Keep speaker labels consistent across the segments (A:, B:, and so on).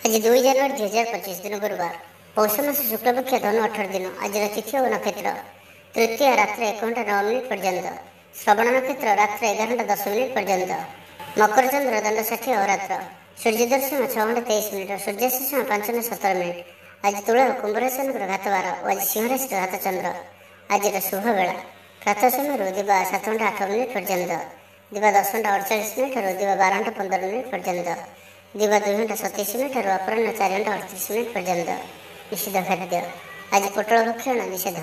A: आज 2 ଜାନୁଆରୀ 2025 दिन गुरुवार पौष मास शुक्लपक्ष धनु 18 दिन। आज तिथि और नक्षत्र तृतीय रात्र 1 घंटा 9 मिनिट पर्यंत, श्रवण नक्षत्र रात्र 11 घंटा 10 मिनिट पर्यंत, मकर चंद्र दंड 60 अहोरात्र, सूर्य दर्शन 6 घंटा 23 मिनिट, सूर्यास्त 5 घंटा 17 मिनिट। आज तुला कुंभ राशि घात 12 और आज सिंह राशि घात चंद्र। आज शुभ बेला प्रातः समय दिवा 7 घंटा 8 मिनिट पर्यंत, दिवा 10 घंटा 48 मिनिट और दिवा 12 घंटा 15 मिनिट पर्यंत, दिवा 2 घंटा 27 मिनिट और अपराह्न 4 घंटा 38 मिनिट पर्यंत। निषिद्ध खाद्य आज पोटल भक्षण निषेध।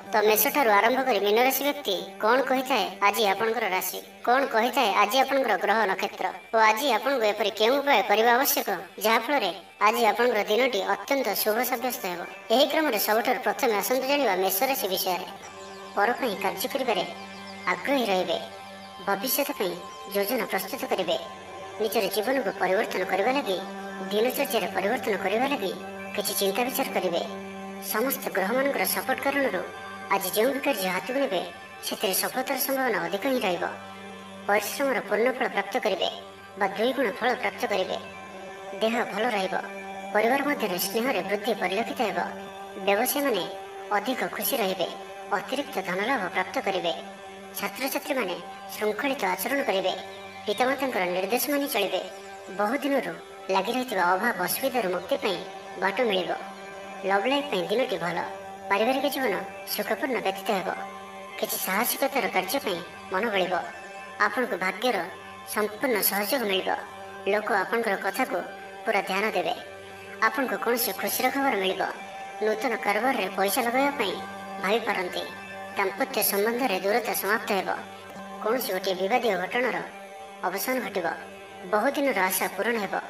A: तो मेष ठारू आरंभ कर मीन राशि व्यक्ति कौन कही थाए आज आपनकर राशि, कौन कही थाए आज आपनकर ग्रह नक्षत्र और आज आपन एपरि केउं उपाय करबा आवश्यक जहा फल आज आपनकर दिनटी अत्यंत शुभ साब्यस्त हेबो। एही क्रम रे सबठार प्रथमे आसंतु जानिबा मेष राशि विषय रे। पर पई कार्य करिबारे आग्रही रहिबे, भविष्यत पई योजना प्रस्तुत करिबे, निजर जीवन को परिवर्तन करने लगी दिनचर्या परिवर्तन करने लगी किसी चिंता विचार करेंगे। समस्त ग्रह मान सपोर्ट कारण आज जो भी कार्य हाथ को ने से सफलतार संभावना अधिक ही रहा। परिश्रम पूर्ण फल प्राप्त करेंगे, 2 गुण फल प्राप्त करेंगे। देह भल रहिबार मध्य स्नेह वृद्धि परिलक्षित हो। व्यवसाय माने अधिक खुशी रहिबे, अतिरिक्त धन लाभ प्राप्त करेंगे। छात्र छात्री माने श्रृंखलित आचरण करेंगे, पितामाता निर्देश मानि चलिए। बहु दिन लगी रही अभाव असुविधार मुक्ति बाट मिल। लव लाइफ दिनटी भल, पारिवारिक जीवन सुखपूर्ण व्यतीत हो। किसी साहसिकतार कार्य मन बल, आपण को भाग्यर संपूर्ण सहयोग मिल। लोक आपणकर कथा को पूरा ध्यान देवे। आपण को कौन खुशी खबर मिल। नूतन कारोबार रे पैसा लगाई भाई पारती। दाम्पत्य संबंध में दूरता समाप्त हो। कौन गोटे विवादीय घटनार अवसान घटव। बहुदिन आशा पूरण हो।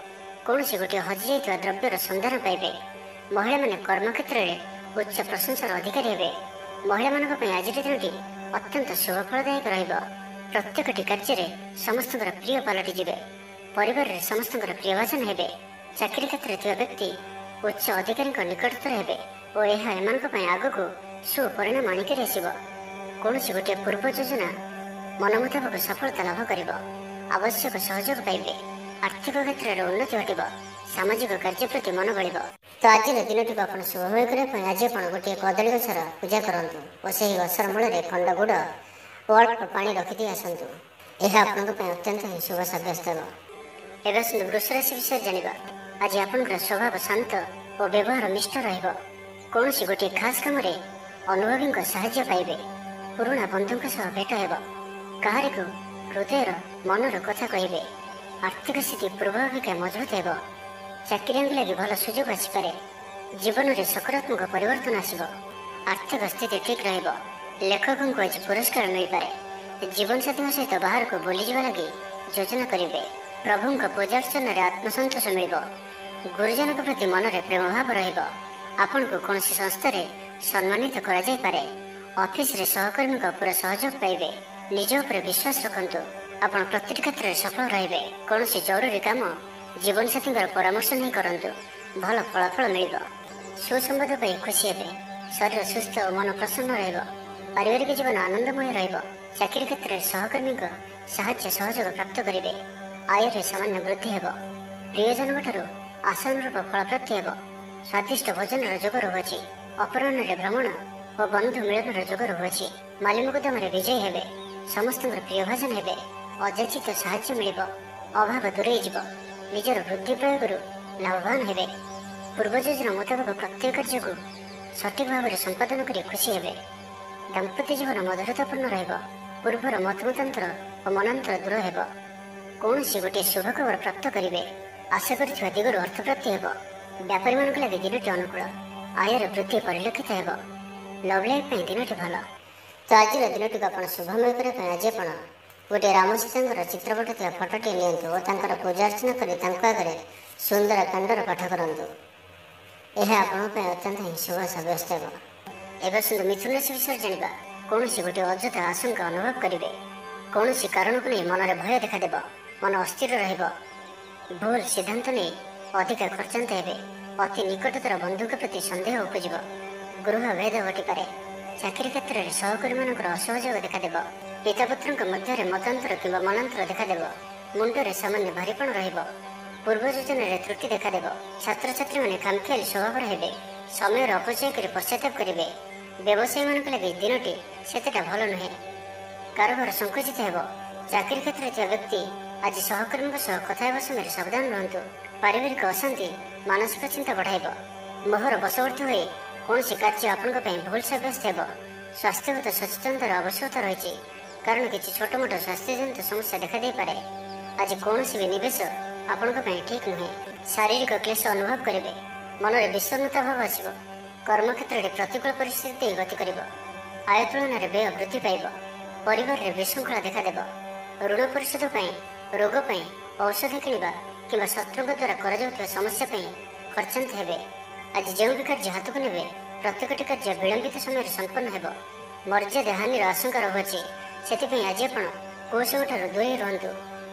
A: कौन गोटे हजि जाइए द्रव्यर सन्धान पाइबे। महिला माने कर्मक्षेत्र में उच्च प्रशंसार अधिकारी हे। महिला मानी आज दिनटी अत्यंत शुभफलदायक रहिबो। प्रत्येकटी कार्य समस्त प्रिय पलटिजे। परिवार में समस्त प्रियभाजन हे। चाकरी क्षेत्र में व्यक्ति उच्च अधिकारी निकटतर हे और यह एम आग को सुपरिणाम आणिक आसब। कौन गोटे पूर्व योजना मन मुताबक सफलता लाभ कर, आवश्यक सहयोग पाइबे। आर्थिक क्षेत्र में उन्नति घटव, सामाजिक कार्य प्रति मन बल। तो आज दिनटी को आप शुभमय करने आज आप गोटे कदली गछर पूजा करूँ और से गछर मूल खंड गुड़ और अल्प पानी रखिदी आसतु। यह आपंक अत्यंत ही शुभ सब्यस्त हो। एवं आसतु वृष राशि विषय जाना। आज आपंकर स्वभाव शांत और व्यवहार मिष्ट रहिबो। कौन गोटे खास काम अनुभवी साहाय्य पाइबे। पुराणा बंधुों सह भेट हो। कहारी को हृदयर मनर कथा कहे। आर्थिक स्थिति पूर्वापेक्षा मजबूत हो। चाकरी लगी भल सुजोग आसपे। जीवन में सकारात्मक परिवर्तन आसब। आर्थिक स्थिति ठीक रहिबो। लेखकों को आज पुरस्कार मिल पारे। जीवन साथी सहित बाहर को बुली जावा लगी योजना करेंगे। प्रभु का पूजार्चन में आत्मसंतोष मिल। गुरुजन प्रति मन में प्रेम भाव रहिबो। आपण को कौन संस्था सम्मानित करा जाय पारे। ऑफिस रे सहकर्मी का पूरा सहयोग पाइबे। निज उपर विश्वास रखंतु। आपण प्रत्येक क्षेत्र में सफल रहिबे। कौन जरूरी काम जीवन साथी परामर्श नहीं करंतु, भल फलाफल मिल। सुसंवाद पाई खुशी हे। शरीर सुस्थ और मन प्रसन्न रहिबो। पारिवारिक जीवन आनंदमय रहिबो। चाकरी क्षेत्र में सहकर्मी साहाय्य सहयोग प्राप्त करेंगे। आय रे सामान्य वृद्धि हेबो। प्रियजन ठारू आशानुरूप फल प्राप्ति हेबो। स्वादिष्ट भोजन जोग रहुछि। अपराह्न भ्रमण और बंधु मिलन जोग रहुछि। माली मुकदमा विजय हेबे। समस्त प्रियभाजन हेबे। अजाचित साहाय्य मिल। अभाव दूरे जीव। निजर बुद्धि प्रयोग लाभवान हेबे। पूर्व योजना मुताबक प्रत्येक कार्य को सठिक भाव में संपादन कर खुशी हेबे। दाम्पत्य जीवन मधुरतापूर्ण रहिबो। पूर्वर मतमतांतर और मनांतर दूर हेबो। कौन गोटे शुभ खबर प्राप्त करेंगे। आशा कर दिगरू अर्थ प्राप्ति हेबो। व्यापारी मान लगे दिनटी अनुकूल। आयर वृद्धि परिलक्षित हो। लव लाइफ दिनटी भल। तो आज दिनटी को आप शुभमय करने आज आप गोटे राम सीता चित्रपट थी फटोटे नियंतु और पूजार्चना कर आगे सुंदर कांडर पाठ करूँ। यह आप अत्यंत ही शुभ सब्यस्त हो। एवं सुंदर मिथुन राशि विषय जाना। कौन गोटे अଯଥା आशंका अनुभव करेंगे। कौन कारण को नहीं मन में भय देखादेव। मन अस्थिर रहिबो। भूल सिद्धांत नहीं अधिक खर्चांत हे। अति निकटतर बंधु के प्रति संदेह उपज। गृह भेद घटिपे। चाकरी क्षेत्र में सहकर्मी मान असहयोग देखादेव। पितापुत्र मध्य मतांतर कि मनांतर देखादेव। मुंडे सामान्य भारीपण रहिबो। ପୂର୍ବ ଯୋଜନାରେ ତ୍ରୁଟି ଦେଖାଦେବ। ଛାତ୍ରଛାତ୍ରୀମାନେ ଖାମଖିଆଲି ସ୍ୱଭାବର ହେବେ। ସମୟର ଅପଚୟ କରି ପଶ୍ଚାତାପ କରିବେ। ବ୍ୟବସାୟୀମାନଙ୍କ ଲାଗି ଦିନଟି ସେତେଟା ଭଲ ନୁହେଁ। କାରବାର ସଂକୁଚିତ ହେବ। ଚାକିରି କ୍ଷେତ୍ରରେ ଥିବା ବ୍ୟକ୍ତି ଆଜି ସହକର୍ମୀଙ୍କ ସହ କଥା ହେବା ସମୟରେ ସାବଧାନ ରୁହନ୍ତୁ। ପାରିବାରିକ ଅଶାନ୍ତି ମାନସିକ ଚିନ୍ତା ବଢ଼ାଇବ। ମୋହର ବଶବର୍ତ୍ତୀ ହୋଇ କୌଣସି କାର୍ଯ୍ୟ ଆପଣଙ୍କ ପାଇଁ ଭୁଲ ସାବ୍ୟସ୍ତ ହେବ। ସ୍ୱାସ୍ଥ୍ୟଗତ ସଚେତନତାର ଆବଶ୍ୟକତା ରହିଛି, କାରଣ କିଛି ଛୋଟମୋଟ ସ୍ୱାସ୍ଥ୍ୟଜନିତ ସମସ୍ୟା ଦେଖାଦେଇପାରେ। ଆଜି କୌଣସି ବି ନିବେଶ ଆପଣଙ୍କ ପାଇଁ ଠିକ୍ ନୁହେଁ। ଶାରୀରିକ କ୍ଲେଶ ଅନୁଭବ କରିବେ। ମନରେ ବିଷର୍ଣ୍ଣତା ଭାବ ଆସିବ। କର୍ମକ୍ଷେତ୍ରରେ ପ୍ରତିକୂଳ ପରିସ୍ଥିତି ଦେଇ ଗତି କରିବ। ଆୟ ତୁଳନାରେ ବ୍ୟୟ ବୃଦ୍ଧି ପାଇବ। ପରିବାରରେ ବିଶୃଙ୍ଖଳା ଦେଖାଦେବ। ଋଣ ପରିଶୋଧ ପାଇଁ, ରୋଗ ପାଇଁ, ଔଷଧ କିଣିବା କିମ୍ବା ଶତ୍ରୁଙ୍କ ଦ୍ୱାରା କରାଯାଉଥିବା ସମସ୍ୟା ପାଇଁ ଖର୍ଚ୍ଚାନ୍ତ ହେବେ। ଆଜି ଯେଉଁ ବି କାର୍ଯ୍ୟ ହାତକୁ ନେବେ, ପ୍ରତ୍ୟେକଟି କାର୍ଯ୍ୟ ବିଳମ୍ବିତ ସମୟରେ ସମ୍ପନ୍ନ ହେବ। ମର୍ଯ୍ୟାଦା ହାନିର ଆଶଙ୍କା ରହୁଅଛି। ସେଥିପାଇଁ ଆଜି ଆପଣ କୌଶଳଠାରୁ ଦୂରେଇ ରୁହନ୍ତୁ,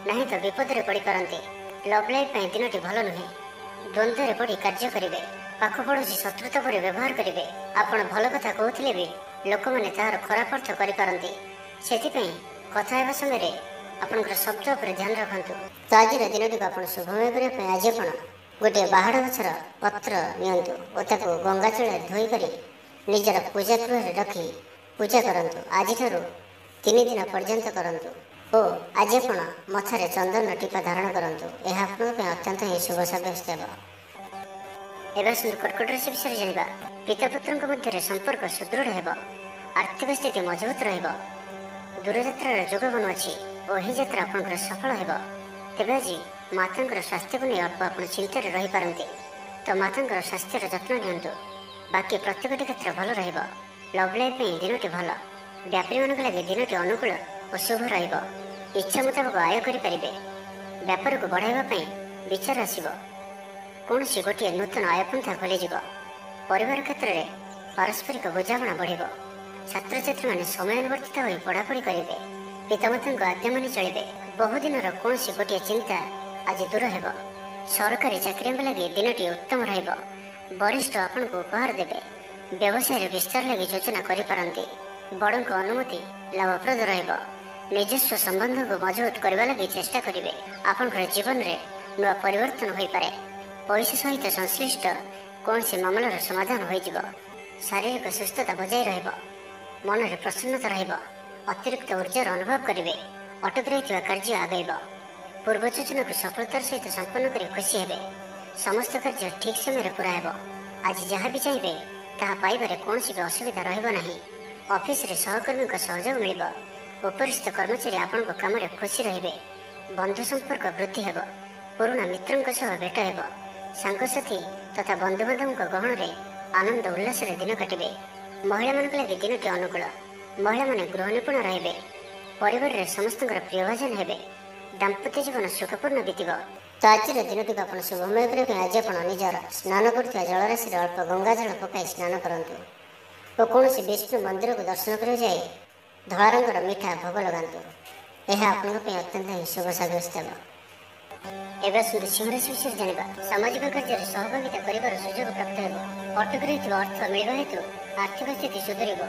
A: ନାହିଁ ତ ବିପଦରେ ପଡ଼ିପାରନ୍ତି। ଲଭ୍ ଲାଇଫ୍ ପାଇଁ ଦିନଟି ଭଲ ନୁହେଁ। ଦ୍ୱନ୍ଦ୍ୱରେ ପଡ଼ି କାର୍ଯ୍ୟ କରିବେ। ପାଖ ପଡ଼ୋଶୀ ଶତ୍ରୁତା ପରି ବ୍ୟବହାର କରିବେ। ଆପଣ ଭଲ କଥା କହୁଥିଲେ ବି ଲୋକମାନେ ତାହାର ଖରାପ ଅର୍ଥ କରିପାରନ୍ତି। ସେଥିପାଇଁ କଥା ହେବା ସମୟରେ ଆପଣଙ୍କର ଶବ୍ଦ ଉପରେ ଧ୍ୟାନ ରଖନ୍ତୁ। ତ ଆଜିର ଦିନଟିକୁ ଆପଣ ଶୁଭମୟ କରିବା ପାଇଁ ଆଜି ଆପଣ ଗୋଟିଏ ବାହାଡ଼ ଗଛର ପତ୍ର ନିଅନ୍ତୁ ଓ ତାକୁ ଗଙ୍ଗା ଜଳରେ ଧୋଇ କରି ନିଜର ପୂଜା ଗୃହରେ ରଖି ପୂଜା କରନ୍ତୁ। ଆଜିଠାରୁ 3 ଦିନ ପର୍ଯ୍ୟନ୍ତ କରନ୍ତୁ ଓ ଆଜି ଆପଣ ମଥାରେ ଚନ୍ଦନ ଟିପା ଧାରଣ କରନ୍ତୁ। ଏହା ଆପଣଙ୍କ ପାଇଁ ଅତ୍ୟନ୍ତ ହିଁ ଶୁଭ ସାବ୍ୟସ୍ତ ହେବ। ଏବେ ଆସନ୍ତୁ କର୍କଟ ରାଶି ବିଷୟରେ ଜାଣିବା। ପିତାପୁତ୍ରଙ୍କ ମଧ୍ୟରେ ସମ୍ପର୍କ ସୁଦୃଢ଼ ହେବ। ଆର୍ଥିକ ସ୍ଥିତି ମଜବୁତ ରହିବ। ଦୂରଯାତ୍ରାର ଯୋଗ ବନୁଅଛି ଓ ଏହି ଯାତ୍ରା ଆପଣଙ୍କର ସଫଳ ହେବ। ତେବେ ଆଜି ମାତାଙ୍କର ସ୍ୱାସ୍ଥ୍ୟକୁ ନେଇ ଅଳ୍ପ ଆପଣ ଚିନ୍ତାରେ ରହିପାରନ୍ତି, ତ ମାତାଙ୍କର ସ୍ୱାସ୍ଥ୍ୟର ଯତ୍ନ ନିଅନ୍ତୁ। ବାକି ପ୍ରତ୍ୟେକଟି କ୍ଷେତ୍ର ଭଲ ରହିବ। ଲଭ୍ ଲାଇଫ୍ ପାଇଁ ଦିନଟି ଭଲ। ବ୍ୟାପାରୀମାନଙ୍କ ଲାଗି ଦିନଟି ଅନୁକୂଳ ଓ ଶୁଭ ରହିବ। ଇଚ୍ଛା ମୁତାବକ ଆୟ କରିପାରିବେ। ବ୍ୟାପାରକୁ ବଢ଼ାଇବା ପାଇଁ ବିଚାର ଆସିବ। କୌଣସି ଗୋଟିଏ ନୂତନ ଆୟପନ୍ଥା ଖୋଲିଯିବ। ପରିବାର କ୍ଷେତ୍ରରେ ପାରସ୍ପରିକ ବୁଝାମଣା ବଢ଼ିବ। ଛାତ୍ରଛାତ୍ରୀମାନେ ସମୟାନୁବର୍ତ୍ତିତ ହୋଇ ପଢ଼ାପଢ଼ି କରିବେ। ପିତାମାତାଙ୍କ ଆଜ୍ଞା ମାନି ଚଳିବେ। ବହୁଦିନର କୌଣସି ଗୋଟିଏ ଚିନ୍ତା ଆଜି ଦୂର ହେବ। ସରକାରୀ ଚାକିରିଙ୍କ ଲାଗି ଦିନଟି ଉତ୍ତମ ରହିବ। ବରିଷ୍ଠ ଆପଣଙ୍କୁ ଉପହାର ଦେବେ। ବ୍ୟବସାୟରେ ବିସ୍ତାର ଲାଗି ଯୋଜନା କରିପାରନ୍ତି। ବଡ଼ଙ୍କ ଅନୁମତି ଲାଭପ୍ରଦ ରହିବ। ନିଜସ୍ୱ ସମ୍ବନ୍ଧକୁ ମଜବୁତ କରିବା ଲାଗି ଚେଷ୍ଟା କରିବେ। ଆପଣଙ୍କର ଜୀବନରେ ନୂଆ ପରିବର୍ତ୍ତନ ହୋଇପାରେ। ପଇସା ସହିତ ସଂଶ୍ଳିଷ୍ଟ କୌଣସି ମାମଲାର ସମାଧାନ ହୋଇଯିବ। ଶାରୀରିକ ସୁସ୍ଥତା ବଜାୟ ରହିବ। ମନରେ ପ୍ରସନ୍ନତା ରହିବ। ଅତିରିକ୍ତ ଉର୍ଜାର ଅନୁଭବ କରିବେ। ଅଟକି ରହିଥିବା କାର୍ଯ୍ୟ ଆଗେଇବ। ପୂର୍ବ ଯୋଜନାକୁ ସଫଳତାର ସହିତ ସମ୍ପନ୍ନ କରି ଖୁସି ହେବେ। ସମସ୍ତ କାର୍ଯ୍ୟ ଠିକ୍ ସମୟରେ ପୁରା ହେବ। ଆଜି ଯାହା ବି ଚାହିଁବେ ତାହା ପାଇବାରେ କୌଣସି ବି ଅସୁବିଧା ରହିବ ନାହିଁ। ଅଫିସରେ ସହକର୍ମୀଙ୍କ ସହଯୋଗ ମିଳିବ। ଉପରିସ୍ଥ କର୍ମଚାରୀ ଆପଣଙ୍କ କାମରେ ଖୁସି ରହିବେ। ବନ୍ଧୁ ସମ୍ପର୍କ ବୃଦ୍ଧି ହେବ। ପୁରୁଣା ମିତ୍ରଙ୍କ ସହ ଭେଟ ହେବ। ସାଙ୍ଗସାଥି ତଥା ବନ୍ଧୁବାନ୍ଧବଙ୍କ ଗହଣରେ ଆନନ୍ଦ ଉଲ୍ଲାସରେ ଦିନ କାଟିବେ। ମହିଳାମାନଙ୍କ ଲାଗି ଦିନଟି ଅନୁକୂଳ। ମହିଳାମାନେ ଗୃହ ନିପୁଣ ରହିବେ। ପରିବାରରେ ସମସ୍ତଙ୍କର ପ୍ରିୟଭାଜନ ହେବେ। ଦାମ୍ପତ୍ୟ ଜୀବନ ସୁଖପୂର୍ଣ୍ଣ ବିତିବ। ତ ଆଜିର ଦିନଟିକୁ ଆପଣ ଶୁଭମୟ କରିବା ପାଇଁ ଆଜି ଆପଣ ନିଜର ସ୍ନାନ କରୁଥିବା ଜଳରାଶିରେ ଅଳ୍ପ ଗଙ୍ଗା ଜଳ ପକାଇ ସ୍ନାନ କରନ୍ତୁ ଓ କୌଣସି ବିଷ୍ଣୁ ମନ୍ଦିରକୁ ଦର୍ଶନ କରିବା ଯାଇ ଧଳା ରଙ୍ଗର ମିଠା ଭୋଗ ଲଗାନ୍ତୁ। ଏହା ଆପଣଙ୍କ ପାଇଁ ଅତ୍ୟନ୍ତ ହିଁ ଶୁଭ ସାବ୍ୟସ୍ତ ହେବ। ଏବେ ଆସନ୍ତୁ ସିଂହରାଶି ବିଷୟରେ ଜାଣିବା। ସାମାଜିକ କାର୍ଯ୍ୟରେ ସହଭାଗିତା କରିବାର ସୁଯୋଗ ପ୍ରାପ୍ତ ହେବ। ଅଟକି ରହିଥିବା ଅର୍ଥ ମିଳିବା ହେତୁ ଆର୍ଥିକ ସ୍ଥିତି ସୁଧରିବ।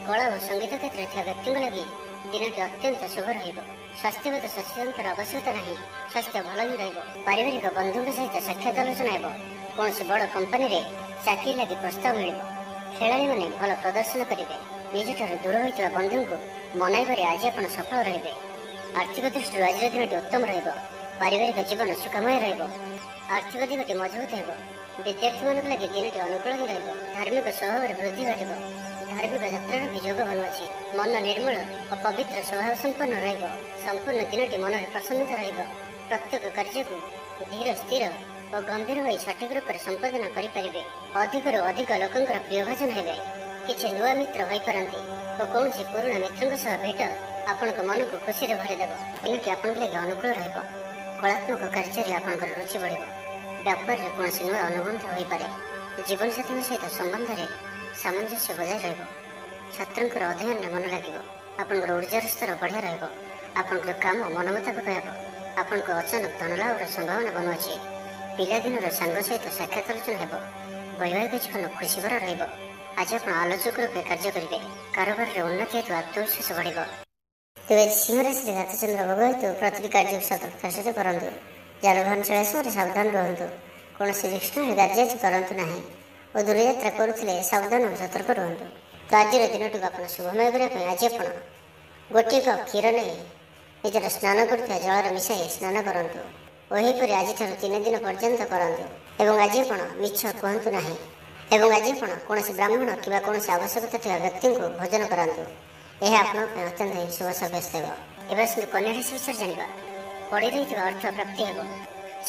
A: କଳା ଓ ସଙ୍ଗୀତ କ୍ଷେତ୍ରରେ ଥିବା ବ୍ୟକ୍ତିଙ୍କ ଲାଗି ଦିନଟି ଅତ୍ୟନ୍ତ ଶୁଭ ରହିବ। ସ୍ୱାସ୍ଥ୍ୟଗତ ସଚେତନତାର ଆବଶ୍ୟକତା ନାହିଁ। ସ୍ୱାସ୍ଥ୍ୟ ଭଲ ହିଁ ରହିବ। ପାରିବାରିକ ବନ୍ଧୁଙ୍କ ସହିତ ସାକ୍ଷାତ ଆଲୋଚନା ହେବ। କୌଣସି ବଡ଼ କମ୍ପାନୀରେ ଚାକିରି ଲାଗି ପ୍ରସ୍ତାବ ମିଳିବ। ଖେଳାଳିମାନେ ଭଲ ପ୍ରଦର୍ଶନ କରିବେ। ନିଜଠାରୁ ଦୂର ହୋଇଥିବା ବନ୍ଧୁଙ୍କୁ ମନାଇବାରେ ଆଜି ଆପଣ ସଫଳ ରହିବେ। ଆର୍ଥିକ ଦୃଷ୍ଟିରୁ ଆଜିର ଦିନଟି ଉତ୍ତମ ରହିବ। ପାରିବାରିକ ଜୀବନ ସୁଖମୟ ରହିବ। ଆର୍ଥିକ ଦିଗଟି ମଜବୁତ ହେବ। ବିଦ୍ୟାର୍ଥୀମାନଙ୍କ ଲାଗି ଦିନଟି ଅନୁକୂଳ ହିଁ ରହିବ। ଧାର୍ମିକ ସ୍ୱଭାବରେ ବୃଦ୍ଧି ଘଟିବ। ଧାର୍ମିକ ଯାତ୍ରାର ବି ଯୋଗ ବନୁଅଛି। ମନ ନିର୍ମଳ ଓ ପବିତ୍ର ସ୍ୱଭାବ ସମ୍ପନ୍ନ ରହିବ। ସମ୍ପୂର୍ଣ୍ଣ ଦିନଟି ମନରେ ପ୍ରସନ୍ନତା ରହିବ। ପ୍ରତ୍ୟେକ କାର୍ଯ୍ୟକୁ ଧୀର ସ୍ଥିର ଓ ଗମ୍ଭୀର ହୋଇ ସଠିକ ରୂପରେ ସମ୍ପାଦନ କରିପାରିବେ। ଅଧିକରୁ ଅଧିକ ଲୋକଙ୍କର ପ୍ରିୟଭାଜନ ହେବେ। କିଛି ନୂଆ ମିତ୍ର ହୋଇପାରନ୍ତି ଓ କୌଣସି ପୁରୁଣା ମିତ୍ରଙ୍କ ସହ ଭେଟ ଆପଣଙ୍କ ମନକୁ ଖୁସିରେ ଭରିଦେବ। ଦିନଟି ଆପଣଙ୍କ ଲାଗି ଅନୁକୂଳ ରହିବ। କଳାତ୍ମକ କାର୍ଯ୍ୟରେ ଆପଣଙ୍କର ରୁଚି ବଢ଼ିବ। ବ୍ୟାପାରରେ କୌଣସି ନୂଆ ଅନୁବନ୍ଧ ହୋଇପାରେ। ଜୀବନସାଥୀଙ୍କ ସହିତ ସମ୍ବନ୍ଧରେ ସାମଞ୍ଜସ୍ୟ ବଜାୟ ରହିବ। ଛାତ୍ରଙ୍କର ଅଧ୍ୟୟନରେ ମନ ଲାଗିବ। ଆପଣଙ୍କର ଉର୍ଜାର ସ୍ତର ବଢ଼ିଆ ରହିବ। ଆପଣଙ୍କର କାମ ମନ ମୁତାବକ ହେବ। ଆପଣଙ୍କ ଅଚାନକ ଧନଲାଭର ସମ୍ଭାବନା ବନୁଅଛି। ପିଲାଦିନର ସାଙ୍ଗ ସହିତ ସାକ୍ଷାତ ଆଲୋଚନା ହେବ। ବୈବାହିକ ଜୀବନ ଖୁସି ଭରା ରହିବ। ଆଜି ଆପଣ ଆଲୋଚକ ରୂପେ କାର୍ଯ୍ୟ କରିବେ। କାରବାରରେ ଉନ୍ନତି ହେତୁ ଆତ୍ମବିଶ୍ୱାସ ବଢ଼ିବ। ତେବେ ସିଂହ ରାଶିରେ ଜାତଚନ୍ଦ୍ର ଭୋଗ ହେତୁ ପ୍ରତିଟି କାର୍ଯ୍ୟକୁ ସତର୍କତାର ସହିତ କରନ୍ତୁ। ଯାନବାହନ ଚଳାଇବା ସମୟରେ ସାବଧାନ ରୁହନ୍ତୁ। କୌଣସି ରିକ୍ସ ନହେଲେ ଗାଡ଼ିଜାଜି କରନ୍ତୁ ନାହିଁ ଓ ଦୂରଯାତ୍ରା କରୁଥିଲେ ସାବଧାନ ଓ ସତର୍କ ରୁହନ୍ତୁ। ତ ଆଜିର ଦିନଟିକୁ ଆପଣ ଶୁଭମୟ କରିବା ପାଇଁ ଆଜି ଆପଣ ଗୋଟିଏ କପ୍ କ୍ଷୀର ନେଇ ନିଜର ସ୍ନାନ କରୁଥିବା ଜଳରେ ମିଶାଇ ସ୍ନାନ କରନ୍ତୁ ଓ ଏହିପରି ଆଜିଠାରୁ 3 ଦିନ ପର୍ଯ୍ୟନ୍ତ କରନ୍ତୁ। ଏବଂ ଆଜି ଆପଣ ମିଛ କୁହନ୍ତୁ ନାହିଁ ଏବଂ ଆଜି ଆପଣ କୌଣସି ବ୍ରାହ୍ମଣ କିମ୍ବା କୌଣସି ଆବଶ୍ୟକତା ଥିବା ବ୍ୟକ୍ତିଙ୍କୁ ଭୋଜନ କରାନ୍ତୁ। ଏହା ଆପଣଙ୍କ ପାଇଁ ଅତ୍ୟନ୍ତ ହିଁ ଶୁଭ ସାବ୍ୟସ୍ତ ହେବ। ଏବେ ଆସନ୍ତୁ କନ୍ୟା ରାଶି ବିଷୟରେ ଜାଣିବା। ପଡ଼ି ରହିଥିବା ଅର୍ଥ ପ୍ରାପ୍ତି ହେବ।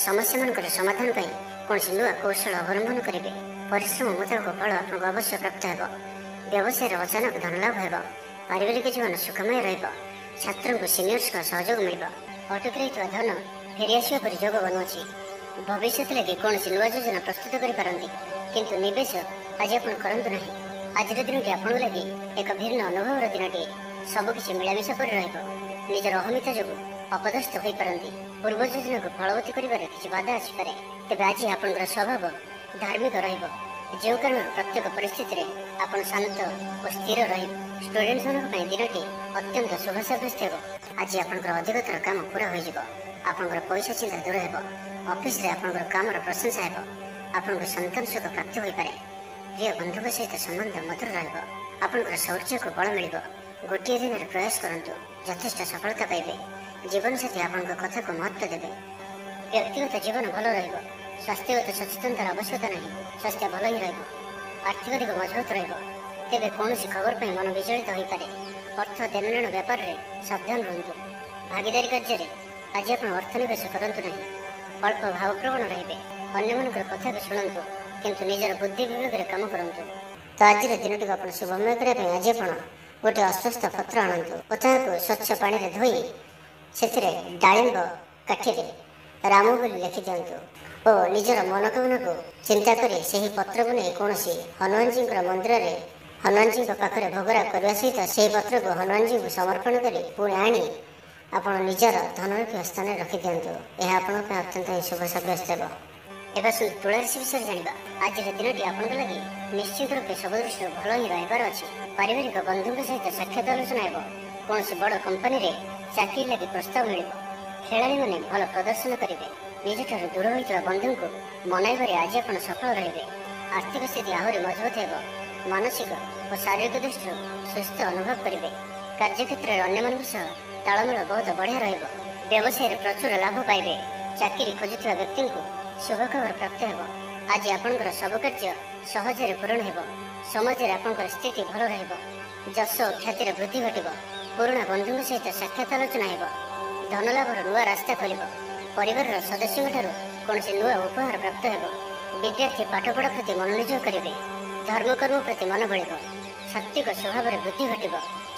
A: ସମସ୍ୟାମାନଙ୍କର ସମାଧାନ ପାଇଁ କୌଣସି ନୂଆ କୌଶଳ ଅବଲମ୍ବନ କରିବେ। ପରିଶ୍ରମ ମୁତାବକ ଫଳ ଆପଣଙ୍କୁ ଅବଶ୍ୟ ପ୍ରାପ୍ତ ହେବ। ବ୍ୟବସାୟରେ ଅଚାନକ ଧନଲାଭ ହେବ। ପାରିବାରିକ ଜୀବନ ସୁଖମୟ ରହିବ। ଛାତ୍ରଙ୍କୁ ସିନିୟର୍ସଙ୍କ ସହଯୋଗ ମିଳିବ। ଅଟକି ରହିଥିବା ଧନ ଫେରିଆସିବା ପରି ଯୋଗ ବନୁଅଛି। ଭବିଷ୍ୟତ ଲାଗି କୌଣସି ନୂଆ ଯୋଜନା ପ୍ରସ୍ତୁତ କରିପାରନ୍ତି, କିନ୍ତୁ ନିବେଶ ଆଜି ଆପଣ କରନ୍ତୁ ନାହିଁ। ଆଜିର ଦିନଟି ଆପଣଙ୍କ ଲାଗି ଏକ ଭିନ୍ନ ଅନୁଭବର ଦିନଟିଏ। ସବୁକିଛି ମିଳାମିଶା କରି ରହିବ। ନିଜର ଅହମିକା ଯୋଗୁଁ ଅପଦସ୍ଥ ହୋଇପାରନ୍ତି। ପୂର୍ବ ଯୋଜନାକୁ ଫଳବତୀ କରିବାରେ କିଛି ବାଧା ଆସିପାରେ। ତେବେ ଆଜି ଆପଣଙ୍କର ସ୍ୱଭାବ ଧାର୍ମିକ ରହିବ, ଯେଉଁ କାରଣରୁ ପ୍ରତ୍ୟେକ ପରିସ୍ଥିତିରେ ଆପଣ ଶାନ୍ତ ଓ ସ୍ଥିର ରହିବେ। ଷ୍ଟୁଡେଣ୍ଟମାନଙ୍କ ପାଇଁ ଦିନଟି ଅତ୍ୟନ୍ତ ଶୁଭ ସାବ୍ୟସ୍ତ ହେବ। ଆଜି ଆପଣଙ୍କର ଅଧିକତର କାମ ପୁରା ହୋଇଯିବ। ଆପଣଙ୍କର ପଇସା ଚିନ୍ତା ଦୂର ହେବ। ଅଫିସରେ ଆପଣଙ୍କର କାମର ପ୍ରଶଂସା ହେବ। ଆପଣଙ୍କୁ ସନ୍ତାନ ସୁଖ ପ୍ରାପ୍ତି ହୋଇପାରେ। ପ୍ରିୟ ବନ୍ଧୁଙ୍କ ସହିତ ସମ୍ବନ୍ଧ ମଧୁର ରହିବ। ଆପଣଙ୍କର ଶୌର୍ଯ୍ୟକୁ ବଳ ମିଳିବ। ଗୋଟିଏ ଦିନରେ ପ୍ରୟାସ କରନ୍ତୁ, ଯଥେଷ୍ଟ ସଫଳତା ପାଇବେ। ଜୀବନସାଥୀ ଆପଣଙ୍କ କଥାକୁ ମହତ୍ତ୍ୱ ଦେବେ। ବ୍ୟକ୍ତିଗତ ଜୀବନ ଭଲ ରହିବ। ସ୍ୱାସ୍ଥ୍ୟଗତ ସଚେତନତାର ଆବଶ୍ୟକତା ନାହିଁ। ସ୍ୱାସ୍ଥ୍ୟ ଭଲ ହିଁ ରହିବ। ଆର୍ଥିକ ଦିଗ ମଜବୁତ ରହିବ। ତେବେ କୌଣସି ଖବର ପାଇଁ ମନ ବିଚଳିତ ହୋଇପାରେ। ଅର୍ଥ ଦେଣନେଣ ବ୍ୟାପାରରେ ସାବଧାନ ରୁହନ୍ତୁ। ଭାଗିଦାରୀ କାର୍ଯ୍ୟରେ ଆଜି ଆପଣ ଅର୍ଥ ନିବେଶ କରନ୍ତୁ ନାହିଁ। ଅଳ୍ପ ଭାବପ୍ରବଣ ରହିବେ। ଅନ୍ୟମାନଙ୍କର କଥାକୁ ଶୁଣନ୍ତୁ, କିନ୍ତୁ ନିଜର ବୁଦ୍ଧି ବିବେକରେ କାମ କରନ୍ତୁ। ତ ଆଜିର ଦିନଟିକୁ ଆପଣ ଶୁଭମୟ କରିବା ପାଇଁ ଆଜି ଆପଣ ଗୋଟିଏ ଅଶ୍ୱସ୍ଥ ପତ୍ର ଆଣନ୍ତୁ ଓ ତାହାକୁ ସ୍ୱଚ୍ଛ ପାଣିରେ ଧୋଇ ସେଥିରେ ଡାଳିମ୍ବ କାଠିରେ ରାମ ବୋଲି ଲେଖିଦିଅନ୍ତୁ ଓ ନିଜର ମନୋକାମନାକୁ ଚିନ୍ତା କରି ସେହି ପତ୍ରକୁ ନେଇ କୌଣସି ହନୁମାନଜୀଙ୍କର ମନ୍ଦିରରେ ହନୁମାନଜୀଙ୍କ ପାଖରେ ଭୋଗରାଗ କରିବା ସହିତ ସେହି ପତ୍ରକୁ ହନୁମାନଜୀଙ୍କୁ ସମର୍ପଣ କରି ପୁଣି ଆଣି ଆପଣ ନିଜର ଧନ ରଖିବା ସ୍ଥାନରେ ରଖିଦିଅନ୍ତୁ। ଏହା ଆପଣଙ୍କ ପାଇଁ ଅତ୍ୟନ୍ତ ହିଁ ଶୁଭ ସାବ୍ୟସ୍ତ ହେବ। ଏବେ ଆସନ୍ତୁ ତୁଳା ରାଶି ବିଷୟରେ ଜାଣିବା। ଆଜିର ଦିନଟି ଆପଣଙ୍କ ଲାଗି ନିଶ୍ଚିତ ରୂପେ ସବୁ ଦୃଷ୍ଟିରୁ ଭଲ ହିଁ ରହିବାର ଅଛି। ପାରିବାରିକ ବନ୍ଧୁଙ୍କ ସହିତ ସାକ୍ଷାତ ଆଲୋଚନା ହେବ। କୌଣସି ବଡ଼ କମ୍ପାନୀରେ ଚାକିରି ଲାଗି ପ୍ରସ୍ତାବ ମିଳିବ। ଖେଳାଳିମାନେ ଭଲ ପ୍ରଦର୍ଶନ କରିବେ। ନିଜଠାରୁ ଦୂର ହୋଇଥିବା ବନ୍ଧୁଙ୍କୁ ମନାଇବାରେ ଆଜି ଆପଣ ସଫଳ ରହିବେ। ଆର୍ଥିକ ସ୍ଥିତି ଆହୁରି ମଜବୁତ ହେବ। ମାନସିକ ଓ ଶାରୀରିକ ଦୃଷ୍ଟିରୁ ସୁସ୍ଥ ଅନୁଭବ କରିବେ। କାର୍ଯ୍ୟକ୍ଷେତ୍ରରେ ଅନ୍ୟମାନଙ୍କ ସହ ତାଳମେଳ ବହୁତ ବଢ଼ିଆ ରହିବ। ବ୍ୟବସାୟରେ ପ୍ରଚୁର ଲାଭ ପାଇବେ। ଚାକିରି ଖୋଜୁଥିବା ବ୍ୟକ୍ତିଙ୍କୁ ଶୁଭ ଖବର ପ୍ରାପ୍ତ ହେବ। ଆଜି ଆପଣଙ୍କର ସବୁ କାର୍ଯ୍ୟ ସହଜରେ ପୂରଣ ହେବ। ସମାଜରେ ଆପଣଙ୍କର ସ୍ଥିତି ଭଲ ରହିବ। ଯଶ ଓ ଖ୍ୟାତିର ବୃଦ୍ଧି ଘଟିବ। ପୁରୁଣା ବନ୍ଧୁଙ୍କ ସହିତ ସାକ୍ଷାତ ଆଲୋଚନା ହେବ। ଧନଲାଭର ନୂଆ ରାସ୍ତା ଖୋଲିବ। ପରିବାରର ସଦସ୍ୟଙ୍କଠାରୁ କୌଣସି ନୂଆ ଉପହାର ପ୍ରାପ୍ତ ହେବ। ବିଦ୍ୟାର୍ଥୀ ପାଠପଢ଼ା ପ୍ରତି ମନୋନିଯୋଗ କରିବେ। ଧର୍ମକର୍ମ ପ୍ରତି ମନ ବଳିବ। ସାତ୍ତ୍ୱିକ ସ୍ୱଭାବରେ ବୃଦ୍ଧି ଘଟିବ।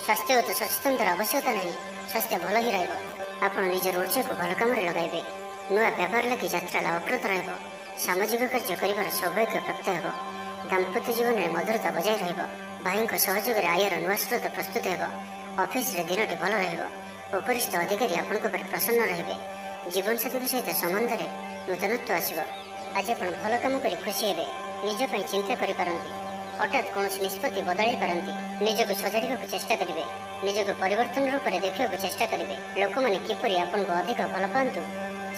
A: ସ୍ୱାସ୍ଥ୍ୟଗତ ସଚେତନତାର ଆବଶ୍ୟକତା ନାହିଁ। ସ୍ୱାସ୍ଥ୍ୟ ଭଲ ହିଁ ରହିବ। ଆପଣ ନିଜର ଉର୍ଜାକୁ ଭଲ କାମରେ ଲଗାଇବେ। ନୂଆ ବ୍ୟାପାର ଲାଗି ଯାତ୍ରା ଲାଭପ୍ରଦ ରହିବ। ସାମାଜିକ କାର୍ଯ୍ୟ କରିବାର ସୌଭାଗ୍ୟ ପ୍ରାପ୍ତ ହେବ। ଦାମ୍ପତ୍ୟ ଜୀବନରେ ମଧୁରତା ବଜାୟ ରହିବ। ଭାଇଙ୍କ ସହଯୋଗରେ ଆୟର ନୂଆ ସ୍ରୋତ ପ୍ରସ୍ତୁତ ହେବ। ଅଫିସରେ ଦିନଟି ଭଲ ରହିବ। ଉପରିସ୍ଥ ଅଧିକାରୀ ଆପଣଙ୍କ ଉପରେ ପ୍ରସନ୍ନ ରହିବେ। ଜୀବନସାଥୀଙ୍କ ସହିତ ସମ୍ବନ୍ଧରେ ନୂତନତ୍ୱ ଆସିବ। ଆଜି ଆପଣ ଭଲ କାମ କରି ଖୁସି ହେବେ। ନିଜ ପାଇଁ ଚିନ୍ତା କରିପାରନ୍ତି। ହଠାତ୍ କୌଣସି ନିଷ୍ପତ୍ତି ବଦଳାଇ ପାରନ୍ତି। ନିଜକୁ ସଜାଡ଼ିବାକୁ ଚେଷ୍ଟା କରିବେ। ନିଜକୁ ପରିବର୍ତ୍ତନ ରୂପରେ ଦେଖିବାକୁ ଚେଷ୍ଟା କରିବେ। ଲୋକମାନେ କିପରି ଆପଣଙ୍କୁ ଅଧିକ ଭଲ ପାଆନ୍ତୁ,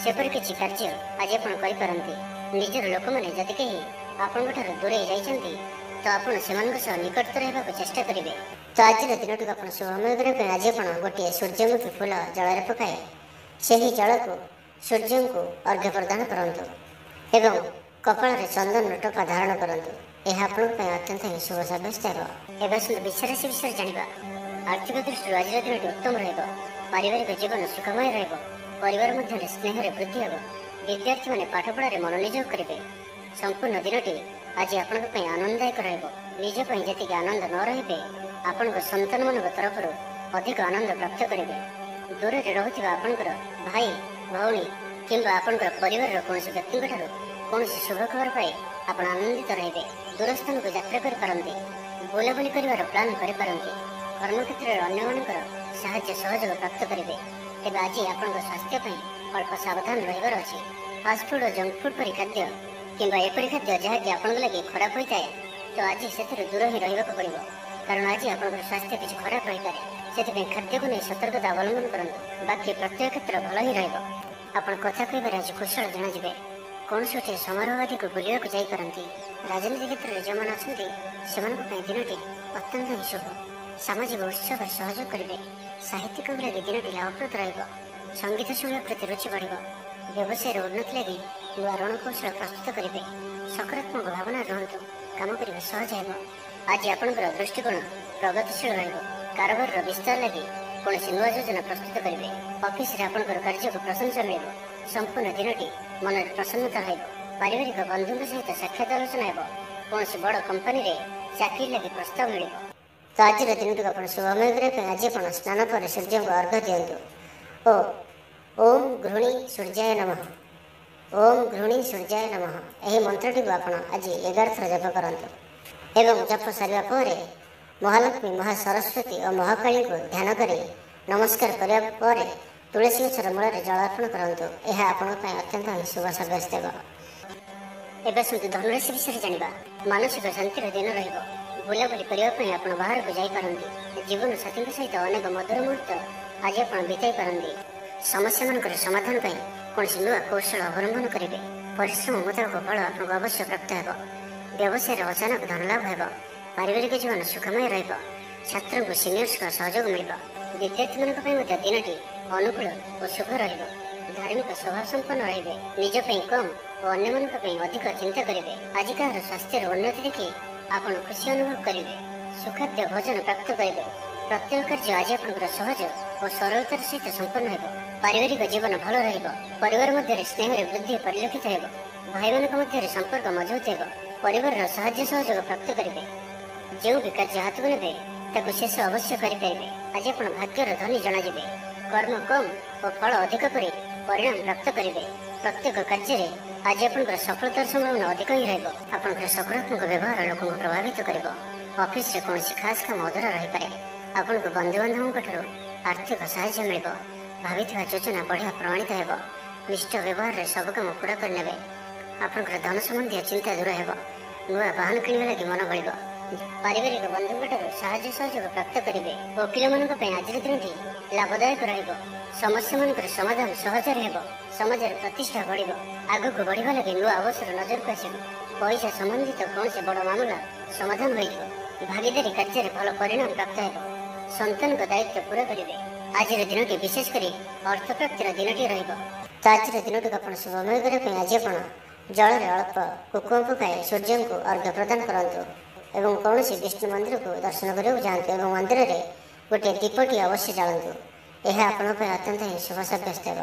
A: ସେପରି କିଛି କାର୍ଯ୍ୟ ଆଜି ଆପଣ କରିପାରନ୍ତି। ନିଜର ଲୋକମାନେ ଯଦି କେହି ଆପଣଙ୍କଠାରୁ ଦୂରେଇ ଯାଇଛନ୍ତି, ତ ଆପଣ ସେମାନଙ୍କ ସହ ନିକଟତର ହେବାକୁ ଚେଷ୍ଟା କରିବେ। ତ ଆଜିର ଦିନଟିକୁ ଆପଣ ଶୁଭମୟ କରିବା ପାଇଁ ଆଜି ଆପଣ ଗୋଟିଏ ସୂର୍ଯ୍ୟମୁଖୀ ଫୁଲ ଜଳରେ ପକାଇ ସେହି ଜଳକୁ ସୂର୍ଯ୍ୟଙ୍କୁ ଅର୍ଘ୍ୟ ପ୍ରଦାନ କରନ୍ତୁ ଏବଂ କପାଳରେ ଚନ୍ଦନର ଟୋପା ଧାରଣ କରନ୍ତୁ। ଏହା ଆପଣଙ୍କ ପାଇଁ ଅତ୍ୟନ୍ତ ହିଁ ଶୁଭ ସାବ୍ୟସ୍ତ ହେବ। ଏବେ ଆସନ୍ତୁ ବୃଷ ରାଶି ବିଷୟରେ ଜାଣିବା। ଆର୍ଥିକ ଦୃଷ୍ଟିରୁ ଆଜିର ଦିନଟି ଉତ୍ତମ ରହିବ। ପାରିବାରିକ ଜୀବନ ସୁଖମୟ ରହିବ। ପରିବାର ମଧ୍ୟରେ ସ୍ନେହରେ ବୃଦ୍ଧି ହେବ। ବିଦ୍ୟାର୍ଥୀମାନେ ପାଠପଢ଼ାରେ ମନୋନିଯୋଗ କରିବେ। ସମ୍ପୂର୍ଣ୍ଣ ଦିନଟି ଆଜି ଆପଣଙ୍କ ପାଇଁ ଆନନ୍ଦଦାୟକ ରହିବ। ନିଜ ପାଇଁ ଯେତିକି ଆନନ୍ଦ ନ ରହିବେ, ଆପଣଙ୍କ ସନ୍ତାନମାନଙ୍କ ତରଫରୁ ଅଧିକ ଆନନ୍ଦ ପ୍ରାପ୍ତ କରିବେ। ଦୂରରେ ରହୁଥିବା ଆପଣଙ୍କର ଭାଇ, ଭଉଣୀ କିମ୍ବା ଆପଣଙ୍କର ପରିବାରର କୌଣସି ବ୍ୟକ୍ତିଙ୍କଠାରୁ କୌଣସି ଶୁଭ ଖବର ପାଇ ଆପଣ ଆନନ୍ଦିତ ରହିବେ। ଦୂର ସ୍ଥାନକୁ ଯାତ୍ରା କରିପାରନ୍ତି। ବୁଲାବୁଲି କରିବାର ପ୍ଲାନ୍ କରିପାରନ୍ତି। କର୍ମକ୍ଷେତ୍ରରେ ଅନ୍ୟମାନଙ୍କର ସାହାଯ୍ୟ ସହଯୋଗ ପ୍ରାପ୍ତ କରିବେ। ତେବେ ଆଜି ଆପଣଙ୍କ ସ୍ୱାସ୍ଥ୍ୟ ପାଇଁ ଅଳ୍ପ ସାବଧାନ ରହିବାର ଅଛି। ଫାଷ୍ଟଫୁଡ୍ ଓ ଜଙ୍କ ଫୁଡ୍ ପରି ଖାଦ୍ୟ କିମ୍ବା ଏପରି ଖାଦ୍ୟ ଯାହାକି ଆପଣଙ୍କ ଲାଗି ଖରାପ ହୋଇଥାଏ, ତ ଆଜି ସେଥିରୁ ଦୂର ହିଁ ରହିବାକୁ ପଡ଼ିବ। କାରଣ ଆଜି ଆପଣଙ୍କର ସ୍ୱାସ୍ଥ୍ୟ କିଛି ଖରାପ ରହିପାରେ। ସେଥିପାଇଁ ଖାଦ୍ୟକୁ ନେଇ ସତର୍କତା ଅବଲମ୍ବନ କରନ୍ତୁ। ବାକି ପ୍ରତ୍ୟେକ କ୍ଷେତ୍ର ଭଲ ହିଁ ରହିବ। ଆପଣ କଥା କହିବାରେ ଆଜି କୁଶଳ ଜଣାଯିବେ। କୌଣସି ଗୋଟିଏ ସମାରୋହ ଆଦିକୁ ବୁଲିବାକୁ ଯାଇପାରନ୍ତି। ରାଜନୀତି କ୍ଷେତ୍ରରେ ଯେଉଁମାନେ ଅଛନ୍ତି ସେମାନଙ୍କ ପାଇଁ ଦିନଟି ଅତ୍ୟନ୍ତ ହିଁ ଶୁଭ। ସାମାଜିକ ଉତ୍ସବରେ ସହଯୋଗ କରିବେ। ସାହିତ୍ୟିକଙ୍କ ଲାଗି ଦିନଟି ଲାଭପ୍ରଦ ରହିବ। ସଙ୍ଗୀତ ଶୁଣିବା ପ୍ରତି ରୁଚି ବଢ଼ିବ। ବ୍ୟବସାୟର ଉନ୍ନତି ଲାଗି ନୂଆ ରଣକୌଶଳ ପ୍ରସ୍ତୁତ କରିବେ। ସକାରାତ୍ମକ ଭାବନାରେ ରୁହନ୍ତୁ। କାମ କରିବା ସହଜ ହେବ। ଆଜି ଆପଣଙ୍କର ଦୃଷ୍ଟିକୋଣ ପ୍ରଗତିଶୀଳ ରହିବ। କାରବାରର ବିସ୍ତାର ଲାଗି କୌଣସି ନୂଆ ଯୋଜନା ପ୍ରସ୍ତୁତ କରିବେ। ଅଫିସରେ ଆପଣଙ୍କର କାର୍ଯ୍ୟକୁ ପ୍ରଶଂସା ମିଳିବ। ସମ୍ପୂର୍ଣ୍ଣ ଦିନଟି ମନରେ ପ୍ରସନ୍ନତା ରହିବ। ପାରିବାରିକ ବନ୍ଧୁଙ୍କ ସହିତ ସାକ୍ଷାତ ଆଲୋଚନା ହେବ। କୌଣସି ବଡ଼ କମ୍ପାନୀରେ ଚାକିରି ଲାଗି ପ୍ରସ୍ତାବ ମିଳିବ। ତ ଆଜିର ଦିନଟିକୁ ଆପଣ ଶୁଭମୟ କରିବା ପାଇଁ ଆଜି ଆପଣ ସ୍ନାନ ପରେ ସୂର୍ଯ୍ୟଙ୍କୁ ଅର୍ଘ୍ୟ ଦିଅନ୍ତୁ ଓ ଓମ୍ ଘୃଣୀ ସୂର୍ଯ୍ୟାୟ ନମଃ, ଓମ୍ ଘୃଣୀ ସୂର୍ଯ୍ୟାୟ ନମଃ ଏହି ମନ୍ତ୍ରଟିକୁ ଆପଣ ଆଜି 11 ଥର ଜପ କରନ୍ତୁ ଏବଂ ଜପ ସାରିବା ପରେ ମହାଲକ୍ଷ୍ମୀ, ମହାସରସ୍ୱତୀ ଓ ମହାକାଳୀଙ୍କୁ ଧ୍ୟାନ କରି ନମସ୍କାର କରିବା ପରେ ତୁଳସୀ ଗଛର ମୂଳରେ ଜଳ ଅର୍ପଣ କରନ୍ତୁ। ଏହା ଆପଣଙ୍କ ପାଇଁ ଅତ୍ୟନ୍ତ ଶୁଭ ସାବ୍ୟସ୍ତ ହେବ। ଏବେ ଆସନ୍ତୁ ଧନୁରାଶି ବିଷୟରେ ଜାଣିବା। ମାନସିକ ଶାନ୍ତିର ଦିନ ରହିବ। ବୁଲାବୁଲି କରିବା ପାଇଁ ଆପଣ ବାହାରକୁ ଯାଇପାରନ୍ତି। ଜୀବନ ସାଥୀଙ୍କ ସହିତ ଅନେକ ମଧୁର ମୁହୂର୍ତ୍ତ ଆଜି ଆପଣ ବିତାଇ ପାରନ୍ତି। ସମସ୍ୟାମାନଙ୍କର ସମାଧାନ ପାଇଁ କୌଣସି ନୂଆ କୌଶଳ ଅବଲମ୍ବନ କରିବେ। ପରିଶ୍ରମ ମୁତାବକ ଫଳ ଆପଣଙ୍କୁ ଅବଶ୍ୟ ପ୍ରାପ୍ତ ହେବ। ବ୍ୟବସାୟରେ ଅଚାନକ ଧନଲାଭ ହେବ। ପାରିବାରିକ ଜୀବନ ସୁଖମୟ ରହିବ। ଛାତ୍ରଙ୍କୁ ସିନିୟର୍ସଙ୍କ ସହଯୋଗ ମିଳିବ। ବିଦ୍ୟାର୍ଥୀମାନଙ୍କ ପାଇଁ ମଧ୍ୟ ଦିନଟି ଅନୁକୂଳ ଓ ଶୁଭ ରହିବ। ଧାର୍ମିକ ସ୍ୱଭାବ ସମ୍ପନ୍ନ ରହିବେ। ନିଜ ପାଇଁ କମ୍ ଓ ଅନ୍ୟମାନଙ୍କ ପାଇଁ ଅଧିକ ଚିନ୍ତା କରିବେ। ଆଜି କାହାର ସ୍ୱାସ୍ଥ୍ୟର ଉନ୍ନତି ଦେଖି ଆପଣ ଖୁସି ଅନୁଭବ କରିବେ। ସୁଖାଦ୍ୟ ଭୋଜନ ପ୍ରାପ୍ତ କରିବେ। ପ୍ରତ୍ୟେକ କାର୍ଯ୍ୟ ଆଜି ଆପଣଙ୍କର ସହଜ ଓ ସରଳତାର ସହିତ ସମ୍ପନ୍ନ ହେବ। ପାରିବାରିକ ଜୀବନ ଭଲ ରହିବ। ପରିବାର ମଧ୍ୟରେ ସ୍ନେହରେ ବୃଦ୍ଧି ପରିଲକ୍ଷିତ ହେବ। ଭାଇମାନଙ୍କ ମଧ୍ୟରେ ସମ୍ପର୍କ ମଜବୁତ ହେବ। ପରିବାରର ସାହାଯ୍ୟ ସହଯୋଗ ପ୍ରାପ୍ତ କରିବେ। ଯେଉଁ ବି କାର୍ଯ୍ୟ ହାତକୁ ନେବେ ତାକୁ ଶେଷ ଅବଶ୍ୟ କରିପାରିବେ। ଆଜି ଆପଣ ଭାଗ୍ୟର ଧନୀ ଜଣାଯିବେ। କର୍ମ କମ୍ ଓ ଫଳ ଅଧିକ କରି ପରିଣାମ ପ୍ରାପ୍ତ କରିବେ। ପ୍ରତ୍ୟେକ କାର୍ଯ୍ୟରେ ଆଜି ଆପଣଙ୍କର ସଫଳତାର ସମ୍ଭାବନା ଅଧିକ ହିଁ ରହିବ। ଆପଣଙ୍କର ସକାରାତ୍ମକ ବ୍ୟବହାର ଲୋକଙ୍କୁ ପ୍ରଭାବିତ କରିବ। ଅଫିସରେ କୌଣସି ଖାସ୍ କାମ ଅଧୁରା ରହିପାରେ। ଆପଣଙ୍କୁ ବନ୍ଧୁବାନ୍ଧବଙ୍କଠାରୁ ଆର୍ଥିକ ସାହାଯ୍ୟ ମିଳିବ। ଭାବିଥିବା ଯୋଜନା ବଢ଼ିଆ ପ୍ରମାଣିତ ହେବ। ନିଷ୍ଠ ବ୍ୟବହାରରେ ସବୁ କାମ ପୁରା କରିନେବେ। ଆପଣଙ୍କର ଧନ ସମ୍ବନ୍ଧୀୟ ଚିନ୍ତା ଦୂର ହେବ। ନୂଆ ବାହନ କିଣିବା ଲାଗି ମନ ବଳିବ। ପାରିବାରିକ ବନ୍ଧୁଙ୍କଠାରୁ ସାହାଯ୍ୟ ସହଯୋଗ ପ୍ରାପ୍ତ କରିବେ। ଓକିଲମାନଙ୍କ ପାଇଁ ଆଜିର ଦିନଟି ଲାଭଦାୟକ ରହିବ। ସମସ୍ୟାମାନଙ୍କର ସମାଧାନ ସହଜରେ ହେବ। ସମାଜରେ ପ୍ରତିଷ୍ଠା ବଢ଼ିବ। ଆଗକୁ ବଢ଼ିବା ଲାଗି ନୂଆ ଅବସର ନଜରକୁ ଆସିବ। ପଇସା ସମ୍ବନ୍ଧିତ କୌଣସି ବଡ଼ ମାମଲା ସମାଧାନ ହୋଇଯିବ। ଭାଗିଦାରୀ କାର୍ଯ୍ୟରେ ଭଲ ପରିଣାମ ପ୍ରାପ୍ତ ହେବ। ସନ୍ତାନଙ୍କ ଦାୟିତ୍ୱ ପୁରା କରିବେ। ଆଜିର ଦିନଟି ବିଶେଷ କରି ଅର୍ଥପ୍ରାପ୍ତିର ଦିନଟି ରହିବ। ତ ଆଜିର ଦିନଟିକୁ ଆପଣ ଶୁଭମୟ କରିବା ପାଇଁ ଆଜି ଆପଣ ଜଳରେ ଅଳ୍ପ କୁକୁମ ପକାଇ ସୂର୍ଯ୍ୟଙ୍କୁ ଅର୍ଘ୍ୟ ପ୍ରଦାନ କରନ୍ତୁ ଏବଂ କୌଣସି ବିଷ୍ଣୁ ମନ୍ଦିରକୁ ଦର୍ଶନ କରିବାକୁ ଯାଆନ୍ତୁ ଏବଂ ମନ୍ଦିରରେ ଗୋଟିଏ ଦୀପଟି ଅବଶ୍ୟ ଜାଳନ୍ତୁ। ଏହା ଆପଣଙ୍କ ପାଇଁ ଅତ୍ୟନ୍ତ ହିଁ ଶୁଭ ସାବ୍ୟସ୍ତ ହେବ।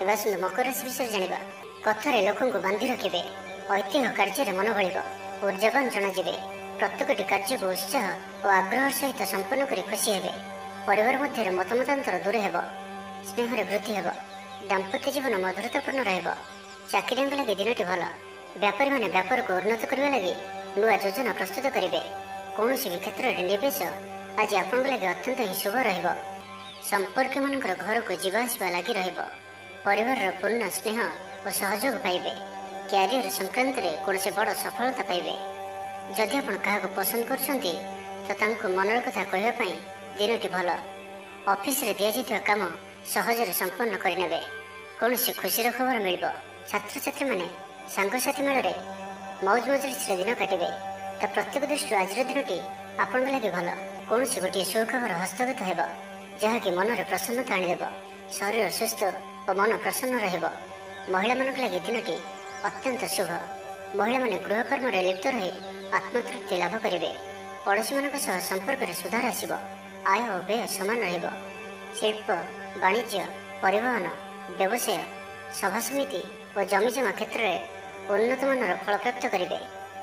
A: ଏବେ ଆସନ୍ତୁ ମକର ରାଶି ବିଷୟରେ ଜାଣିବା। କଥାରେ ଲୋକଙ୍କୁ ବାନ୍ଧି ରଖିବେ। ଐତିହ୍ୟ କାର୍ଯ୍ୟରେ ମନ ବଳିବ। ଉର୍ଜାବାନ ଜଣାଯିବେ। ପ୍ରତ୍ୟେକଟି କାର୍ଯ୍ୟକୁ ଉତ୍ସାହ ଓ ଆଗ୍ରହ ସହିତ ସମ୍ପନ୍ନ କରି ଖୁସି ହେବେ। ପରିବାର ମଧ୍ୟରେ ମତମତାନ୍ତର ଦୂର ହେବ। ସ୍ନେହରେ ବୃଦ୍ଧି ହେବ। ଦାମ୍ପତ୍ୟ ଜୀବନ ମଧୁରତାପୂର୍ଣ୍ଣ ରହିବ। ଚାକିରିଆଙ୍କ ଲାଗି ଦିନଟି ଭଲ। ବ୍ୟାପାରୀମାନେ ବ୍ୟାପାରକୁ ଉନ୍ନତ କରିବା ଲାଗି ନୂଆ ଯୋଜନା ପ୍ରସ୍ତୁତ କରିବେ। କୌଣସି ବି କ୍ଷେତ୍ରରେ ନିବେଶ ଆଜି ଆପଣଙ୍କ ଲାଗି ଅତ୍ୟନ୍ତ ହିଁ ଶୁଭ ରହିବ। ସମ୍ପର୍କୀୟମାନଙ୍କର ଘରକୁ ଯିବା ଆସିବା ଲାଗି ରହିବ। ପରିବାରର ପୂର୍ଣ୍ଣ ସ୍ନେହ ଓ ସହଯୋଗ ପାଇବେ। କ୍ୟାରିୟର ସଂକ୍ରାନ୍ତରେ କୌଣସି ବଡ଼ ସଫଳତା ପାଇବେ। ଯଦି ଆପଣ କାହାକୁ ପସନ୍ଦ କରୁଛନ୍ତି ତ ତାଙ୍କୁ ମନର କଥା କହିବା ପାଇଁ ଦିନଟି ଭଲ। ଅଫିସରେ ଦିଆଯାଇଥିବା କାମ ସହଜରେ ସମ୍ପନ୍ନ କରିନେବେ। କୌଣସି ଖୁସିର ଖବର ମିଳିବ। ଛାତ୍ରଛାତ୍ରୀମାନେ ସାଙ୍ଗସାଥି ମେଳରେ ମୌଜ ମଜଲିସରେ ଦିନ କାଟିବେ। ତ ପ୍ରତ୍ୟେକ ଦୃଷ୍ଟିରୁ ଆଜିର ଦିନଟି ଆପଣଙ୍କ ଲାଗି ଭଲ। କୌଣସି ଗୋଟିଏ ସୁଖବର ହସ୍ତଗତ ହେବ ଯାହାକି ମନରେ ପ୍ରସନ୍ନତା ଆଣିଦେବ। ଶରୀର ସୁସ୍ଥ ଓ ମନ ପ୍ରସନ୍ନ ରହିବ। ମହିଳାମାନଙ୍କ ଲାଗି ଦିନଟି ଅତ୍ୟନ୍ତ ଶୁଭ। ମହିଳାମାନେ ଗୃହକର୍ମରେ ଲିପ୍ତ ରହି ଆତ୍ମତୃପ୍ତି ଲାଭ କରିବେ। ପଡ଼ୋଶୀମାନଙ୍କ ସହ ସମ୍ପର୍କରେ ସୁଧାର ଆସିବ। ଆୟ ଓ ବ୍ୟୟ ସମାନ ରହିବ। ଶିଳ୍ପ, ବାଣିଜ୍ୟ, ପରିବହନ, ବ୍ୟବସାୟ, ସଭାସମିତି ଓ ଜମିଜମା କ୍ଷେତ୍ରରେ ଉନ୍ନତମାନର ଫଳପ୍ରାପ୍ତ କରିବେ।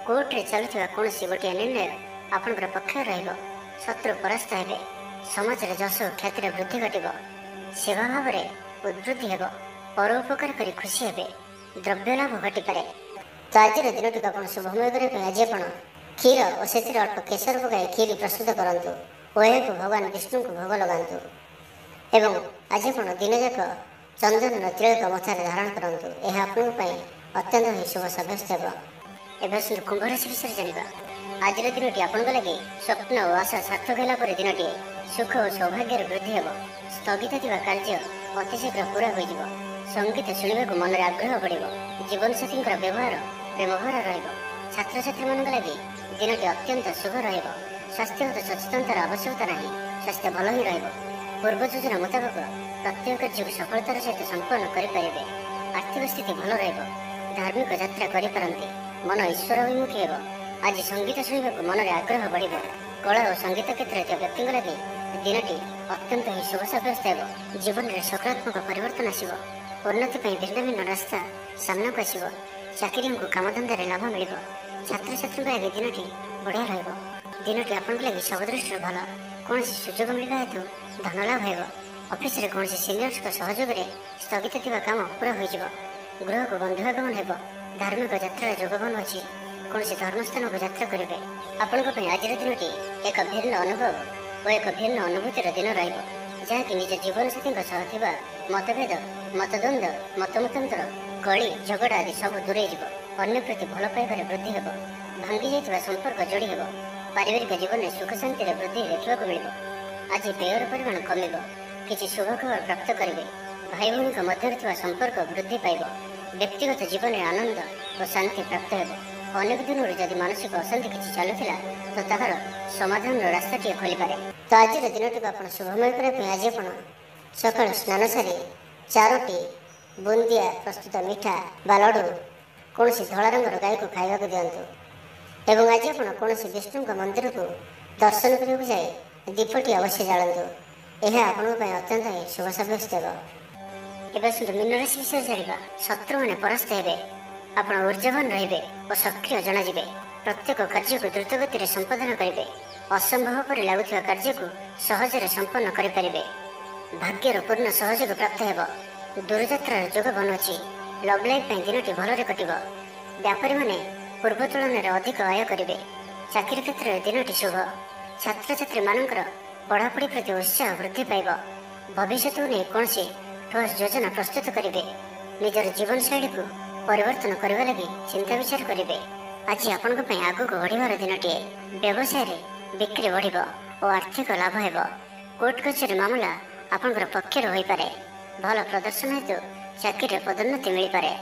A: କୋର୍ଟରେ ଚାଲୁଥିବା କୌଣସି ଗୋଟିଏ ନିର୍ଣ୍ଣୟ ଆପଣଙ୍କର ପକ୍ଷରେ ରହିବ। ଶତ୍ରୁ ପରାସ୍ତ ହେବେ। ସମାଜରେ ଯଶ ଓ ଖ୍ୟାତିର ବୃଦ୍ଧି ଘଟିବ। ସେବା ଭାବରେ ଉଦ୍ବୃଦ୍ଧି ହେବ। ପରୋପକାର କରି ଖୁସି ହେବେ। ଦ୍ରବ୍ୟ ଲାଭ ଘଟିପାରେ। ତ ଆଜିର ଦିନଟିକୁ ଆପଣ ଶୁଭମୟ କରିବା ପାଇଁ ଆଜି ଆପଣ କ୍ଷୀର ଓ ସେଥିରେ ଅଳ୍ପ କେଶର ପକାଇ କ୍ଷୀରି ପ୍ରସ୍ତୁତ କରନ୍ତୁ ଓ ଏହାକୁ ଭଗବାନ ବିଷ୍ଣୁଙ୍କୁ ଭୋଗ ଲଗାନ୍ତୁ ଏବଂ ଆଜି ଆପଣ ଦିନଯାକ ଚନ୍ଦନର ତିଳକ ମଥାରେ ଧାରଣ କରନ୍ତୁ। ଏହା ଆପଣଙ୍କ ପାଇଁ ଅତ୍ୟନ୍ତ ହିଁ ଶୁଭ ସାବ୍ୟସ୍ତ ହେବ। ଏବେ ଆସନ୍ତୁ କୁମ୍ଭ ରାଶି ବିଷୟରେ ଜାଣିବା। ଆଜିର ଦିନଟି ଆପଣଙ୍କ ଲାଗି ସ୍ୱପ୍ନ ଓ ଆଶା ସାର୍ଥକ ହେଲା ପରେ ଦିନଟିଏ। ସୁଖ ଓ ସୌଭାଗ୍ୟର ବୃଦ୍ଧି ହେବ। ସ୍ଥଗିତ ଥିବା କାର୍ଯ୍ୟ ଅତି ଶୀଘ୍ର ପୂରା ହୋଇଯିବ। ସଙ୍ଗୀତ ଶୁଣିବାକୁ ମନରେ ଆଗ୍ରହ ବଢ଼ିବ। ଜୀବନସାଥୀଙ୍କର ବ୍ୟବହାର ପ୍ରେମଭରା ରହିବ। ଛାତ୍ରଛାତ୍ରୀମାନଙ୍କ ଲାଗି ଦିନଟି ଅତ୍ୟନ୍ତ ଶୁଭ ରହିବ। ସ୍ୱାସ୍ଥ୍ୟଗତ ସଚେତନତାର ଆବଶ୍ୟକତା ନାହିଁ। ସ୍ୱାସ୍ଥ୍ୟ ଭଲ ହିଁ ରହିବ। ପୂର୍ବ ଯୋଜନା ମୁତାବକ ପ୍ରତ୍ୟେକ କାର୍ଯ୍ୟକୁ ସଫଳତାର ସହିତ ସମ୍ପନ୍ନ କରିପାରିବେ। ଆର୍ଥିକ ସ୍ଥିତି ଭଲ ରହିବ। ଧାର୍ମିକ ଯାତ୍ରା କରିପାରନ୍ତି। ମନ ଈଶ୍ୱର ଅଭିମୁଖୀ ହେବ। ଆଜି ସଙ୍ଗୀତ ଶୁଣିବାକୁ ମନରେ ଆଗ୍ରହ ବଢ଼ିବ। କଳା ଓ ସଙ୍ଗୀତ କ୍ଷେତ୍ରରେ ଥିବା ବ୍ୟକ୍ତିଙ୍କ ଲାଗି ଦିନଟି ଅତ୍ୟନ୍ତ ହିଁ ଶୁଭ ସାବ୍ୟସ୍ତ ହେବ। ଜୀବନରେ ସକାରାତ୍ମକ ପରିବର୍ତ୍ତନ ଆସିବ। ଉନ୍ନତି ପାଇଁ ଭିନ୍ନ ଭିନ୍ନ ରାସ୍ତା ସାମ୍ନାକୁ ଆସିବ। ଚାକିରିଙ୍କୁ କାମଧନ୍ଦାରେ ଲାଭ ମିଳିବ। ଛାତ୍ରଛାତ୍ରୀଙ୍କ ଲାଗି ଦିନଟି ବଢ଼ିଆ ରହିବ। ଦିନଟି ଆପଣଙ୍କ ଲାଗି ସବୁ ଦୃଷ୍ଟିରୁ ଭଲ। କୌଣସି ସୁଯୋଗ ମିଳିବା ହେତୁ ଧନ ଲାଭ ହେବ। ଅଫିସରେ କୌଣସି ସିନିୟର୍ସଙ୍କ ସହଯୋଗରେ ସ୍ଥଗିତ ଥିବା କାମ ପୁରା ହୋଇଯିବ। ଗୃହକୁ ବନ୍ଧୁଆଗମନ ହେବ। ଧାର୍ମିକ ଯାତ୍ରାର ଯୋଗବନ ଅଛି। କୌଣସି ଧର୍ମସ୍ଥାନକୁ ଯାତ୍ରା କରିବେ। ଆପଣଙ୍କ ପାଇଁ ଆଜିର ଦିନଟି ଏକ ଭିନ୍ନ ଅନୁଭବ ଓ ଏକ ଭିନ୍ନ ଅନୁଭୂତିର ଦିନ ରହିବ, ଯାହାକି ନିଜ ଜୀବନସାଥୀଙ୍କ ସହ ଥିବା ମତଭେଦ, ମତଦ୍ୱନ୍ଦ୍ୱ, ମତମତାନ୍ତର, କଳି ଝଗଡ଼ା ଆଦି ସବୁ ଦୂରେଇ ଯିବ। ଅନ୍ୟ ପ୍ରତି ଭଲ ପାଇବାରେ ବୃଦ୍ଧି ହେବ। ଭାଙ୍ଗି ଯାଇଥିବା ସମ୍ପର୍କ ଯୋଡ଼ି ହେବ। ପାରିବାରିକ ଜୀବନରେ ସୁଖ ଶାନ୍ତିରେ ବୃଦ୍ଧି ଦେଖିବାକୁ ମିଳିବ। ଆଜି ବ୍ୟୟର ପରିମାଣ କମିବ। କିଛି ଶୁଭ ଖବର ପ୍ରାପ୍ତ କରିବେ। ଭାଇ ଭଉଣୀଙ୍କ ମଧ୍ୟରେ ଥିବା ସମ୍ପର୍କ ବୃଦ୍ଧି ପାଇବ। ବ୍ୟକ୍ତିଗତ ଜୀବନରେ ଆନନ୍ଦ ଓ ଶାନ୍ତି ପ୍ରାପ୍ତ ହେବ। ଅନେକ ଦିନରୁ ଯଦି ମାନସିକ ଅଶାନ୍ତି କିଛି ଚାଲୁଥିଲା ତ ତାହାର ସମାଧାନର ରାସ୍ତାଟିଏ ଖୋଲିପାରେ। ତ ଆଜିର ଦିନଟିକୁ ଆପଣ ଶୁଭମୟ କରିବା ପାଇଁ ଆଜି ଆପଣ ସକାଳୁ ସ୍ନାନ ସାରି 4ଟି ବୁନ୍ଦିଆ ପ୍ରସ୍ତୁତ ମିଠା ବା ଲଡ଼ୁ କୌଣସି ଧଳା ରଙ୍ଗର ଗାଈକୁ ଖାଇବାକୁ ଦିଅନ୍ତୁ। ଏବଂ ଆଜି ଆପଣ କୌଣସି ବିଷ୍ଣୁଙ୍କ ମନ୍ଦିରକୁ ଦର୍ଶନ କରିବାକୁ ଯାଇ ଦୀପଟି ଅବଶ୍ୟ ଜାଳନ୍ତୁ। ଏହା ଆପଣଙ୍କ ପାଇଁ ଅତ୍ୟନ୍ତ ହିଁ ଶୁଭ ସାବ୍ୟସ୍ତ ହେବ। ଏବେ ଆସନ୍ତୁ ମୀନ ରାଶି ବିଷୟରେ ଜାଣିବା। ଶତ୍ରୁମାନେ ପରାସ୍ତ ହେବେ। ଆପଣ ଊର୍ଜାବାନ ରହିବେ ଓ ସକ୍ରିୟ ଜଣାଯିବେ। ପ୍ରତ୍ୟେକ କାର୍ଯ୍ୟକୁ ଦ୍ରୁତଗତିରେ ସମ୍ପାଦନ କରିବେ। ଅସମ୍ଭବ ପରି ଲାଗୁଥିବା କାର୍ଯ୍ୟକୁ ସହଜରେ ସମ୍ପନ୍ନ କରିପାରିବେ। ଭାଗ୍ୟର ପୂର୍ଣ୍ଣ ସହଯୋଗ ପ୍ରାପ୍ତ ହେବ। ଦୂରଯାତ୍ରାର ଯୋଗ ବନୁଅଛି। ଲଭ୍ ଲାଇଫ୍ ପାଇଁ ଦିନଟି ଭଲରେ କଟିବ। ବ୍ୟାପାରୀମାନେ ପୂର୍ବ ତୁଳନାରେ ଅଧିକ ଆୟ କରିବେ। ଚାକିରି କ୍ଷେତ୍ରରେ ଦିନଟି ଶୁଭ। ଛାତ୍ରଛାତ୍ରୀମାନଙ୍କର ପଢ଼ାପଢ଼ି ପ୍ରତି ଉତ୍ସାହ ବୃଦ୍ଧି ପାଇବ। ଭବିଷ୍ୟତକୁ ନେଇ କୌଣସି ଠୋସ୍ ଯୋଜନା ପ୍ରସ୍ତୁତ କରିବେ। ନିଜର ଜୀବନଶୈଳୀକୁ ପରିବର୍ତ୍ତନ କରିବା ଲାଗି ଚିନ୍ତା ବିଚାର କରିବେ। ଆଜି ଆପଣଙ୍କ ପାଇଁ ଆଗକୁ ବଢ଼ିବାର ଦିନଟିଏ। ବ୍ୟବସାୟରେ ବିକ୍ରି ବଢ଼ିବ ଓ ଆର୍ଥିକ ଲାଭ ହେବ। କୋର୍ଟ କଚେରୀ ମାମଲା ଆପଣଙ୍କର ପକ୍ଷରେ ହୋଇପାରେ। ଭଲ ପ୍ରଦର୍ଶନ ହେତୁ ଚାକିରିରେ ପଦୋନ୍ନତି ମିଳିପାରେ।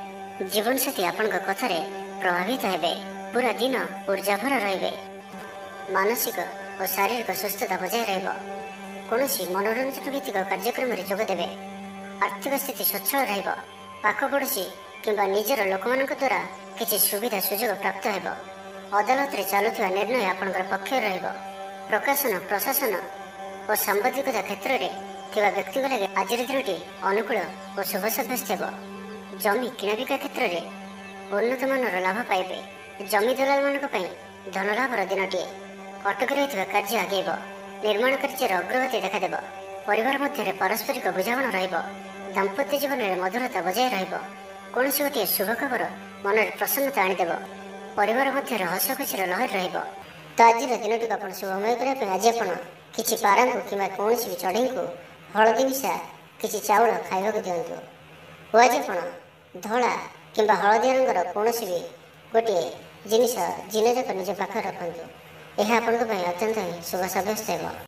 A: ଜୀବନସାଥୀ ଆପଣଙ୍କ କଥାରେ ପ୍ରଭାବିତ ହେବେ। ପୁରା ଦିନ ଊର୍ଜାଭର ରହିବେ। ମାନସିକ ଓ ଶାରୀରିକ ସୁସ୍ଥତା ବଜାୟ ରହିବ। କୌଣସି ମନୋରଞ୍ଜନ ଭିତ୍ତିକ କାର୍ଯ୍ୟକ୍ରମରେ ଯୋଗ ଦେବେ। ଆର୍ଥିକ ସ୍ଥିତି ସ୍ୱଚ୍ଛଳ ରହିବ। ପାଖ ପଡ଼ୋଶୀ କିମ୍ବା ନିଜର ଲୋକମାନଙ୍କ ଦ୍ୱାରା କିଛି ସୁବିଧା ସୁଯୋଗ ପ୍ରାପ୍ତ ହେବ। ଅଦାଲତରେ ଚାଲୁଥିବା ନିର୍ଣ୍ଣୟ ଆପଣଙ୍କର ପକ୍ଷରେ ରହିବ। ପ୍ରକାଶନ, ପ୍ରଶାସନ ଓ ସାମ୍ବାଦିକତା କ୍ଷେତ୍ରରେ ଥିବା ବ୍ୟକ୍ତିଙ୍କ ଲାଗି ଆଜିର ଦିନଟି ଅନୁକୂଳ ଓ ଶୁଭ ସାବ୍ୟସ୍ତ ହେବ। ଜମି କିଣାବିକା କ୍ଷେତ୍ରରେ ଉନ୍ନତମାନର ଲାଭ ପାଇବେ। ଜମି ଦଲାଲମାନଙ୍କ ପାଇଁ ଧନଲାଭର ଦିନଟିଏ। ଅଟକି ରହିଥିବା କାର୍ଯ୍ୟ ଆଗେଇବ। ନିର୍ମାଣ କାର୍ଯ୍ୟର ଅଗ୍ରଗତି ଦେଖାଦେବ। ପରିବାର ମଧ୍ୟରେ ପାରସ୍ପରିକ ବୁଝାମଣା ରହିବ। ଦାମ୍ପତ୍ୟ ଜୀବନରେ ମଧୁରତା ବଜାୟ ରହିବ। କୌଣସି ଗୋଟିଏ ଶୁଭ ଖବର ମନରେ ପ୍ରସନ୍ନତା ଆଣିଦେବ। ପରିବାର ମଧ୍ୟରେ ହସ ଖୁସିର ଲହରୀ ରହିବ। ତ ଆଜିର ଦିନଟିକୁ ଆପଣ ଶୁଭମୟ କରିବା ପାଇଁ ଆଜି ଆପଣ କିଛି ପାରାଙ୍କୁ କିମ୍ବା କୌଣସି ବି ଚଢ଼େଇଙ୍କୁ ହଳଦୀ ମିଶା କିଛି ଚାଉଳ ଖାଇବାକୁ ଦିଅନ୍ତୁ। ଓ ଆଜି ଆପଣ ଧଳା କିମ୍ବା ହଳଦିଆ ରଙ୍ଗର କୌଣସି ବି ଗୋଟିଏ ଜିନିଷ ଦିନଯାକ ନିଜ ପାଖରେ ରଖନ୍ତୁ। ଏହା ଆପଣଙ୍କ ପାଇଁ ଅତ୍ୟନ୍ତ ହିଁ ଶୁଭ ସାବ୍ୟସ୍ତ ହେବ।